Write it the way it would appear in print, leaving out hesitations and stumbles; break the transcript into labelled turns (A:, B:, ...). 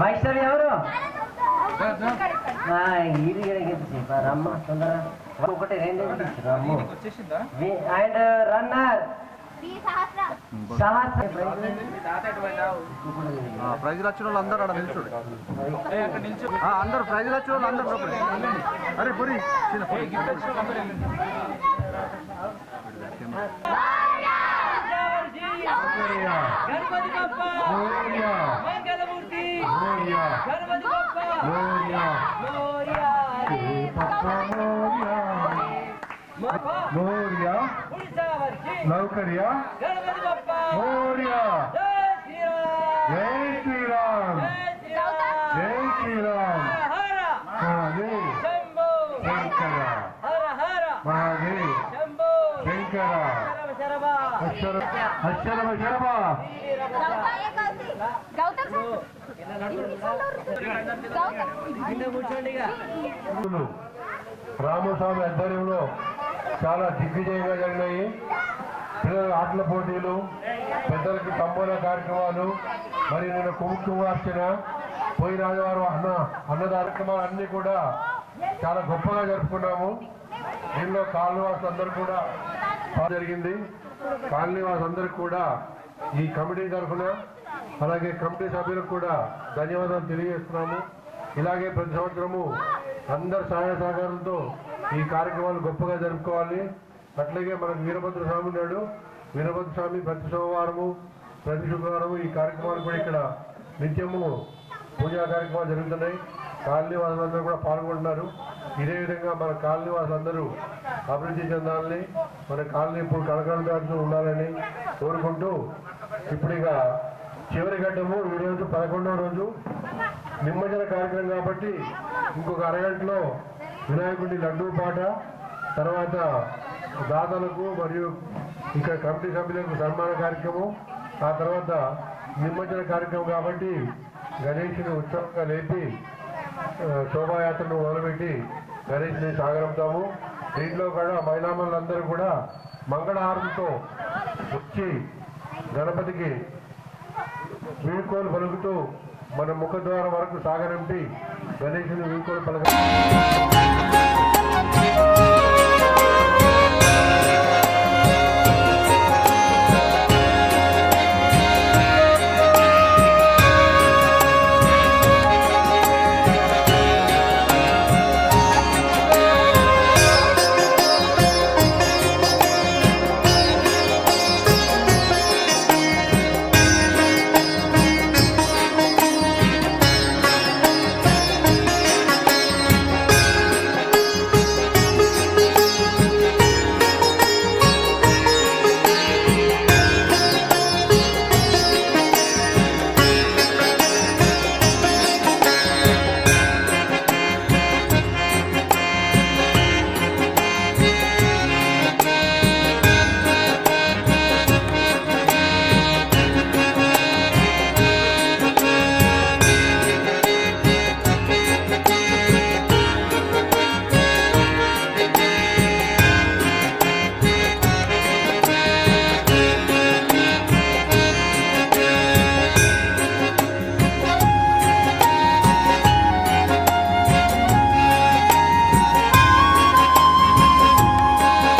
A: మైస్టర్ ఎవరు ఇది రమ్మ తొందర ఒకటి రెండు రమ్ము అండ్ రన్నర్
B: ప్రైజ్లు వచ్చిన వాళ్ళు అందరూ అక్కడ నిల్చోడు అందరు ప్రైజ్లు వచ్చిన వాళ్ళు అందరూ అరే పురి
A: గణపతి బప్ప మంగళమూర్తి గణపతి బప్ప
C: మోరియా నౌకర్యా మోరియా జై శ్రీరామ్ జై శ్రీరామ్ మహాదేవ్ శంకర మహాదేవ్ శంకర అక్షరమ శరభ రామస్వామి ఆధ్వర్యంలో చాలా దిగ్విజయంగా జరిగినాయి. పిల్లల ఆటల పోటీలు, పెద్దలకి తంబోల కార్యక్రమాలు, మరి నిన్న కుంకుమార్చన, పోయిన ఆదివారం అన్న కార్యక్రమాలు అన్నీ కూడా చాలా గొప్పగా జరుపుకున్నాము. దీనిలో కాలనీవాసులు అందరూ కూడా జరిగింది. కాలనీవాసులు అందరికీ కూడా ఈ కమిటీ తరఫున అలాగే కమిటీ సభ్యులకు కూడా ధన్యవాదాలు తెలియజేస్తున్నాము. ఇలాగే ప్రతి సంవత్సరము అందరు సహాయ సహకారంతో ఈ కార్యక్రమాలు గొప్పగా జరుపుకోవాలి. అట్లాగే మనకు వీరభద్ర స్వామి ఉన్నాడు. వీరభద్ర స్వామి ప్రతి సోమవారము ప్రతి శుక్రవారము ఈ కార్యక్రమాలు కూడా ఇక్కడ నిత్యము పూజా కార్యక్రమాలు జరుగుతున్నాయి. కాలనీ వాసులందరూ కూడా పాల్గొంటున్నారు. ఇదే విధంగా మన కాలనీ వాసులందరూ అభివృద్ధి చెందాలని, మన కాలనీ ఇప్పుడు కళకళగా ఉండాలని కోరుకుంటూ ఇప్పుడు ఇక చివరి ఘట్టము ఈ రోజు 11వ రోజు నిమజ్జన కార్యక్రమం కాబట్టి ఇంకొక అరగంటలో వినాయకుడి లడ్డూ పాట, తర్వాత దాతలకు మరియు ఇక్కడ కమిటీ సభ్యులకు సన్మాన కార్యక్రమం, ఆ తర్వాత నిమజ్జన కార్యక్రమం కాబట్టి గణేష్ని ఉత్సవంగా లేపి శోభాయాత్రను మొదలుపెట్టి గణేష్ని సాగరంతాము. దీంట్లో కూడా మహిళామణులందరూ కూడా మంగళహారంతో వచ్చి గణపతికి వీడ్కోలు పలుకుతూ మన ముఖద్వారం వరకు సాగరంపి గణేశుని వీడ్కోలు పలక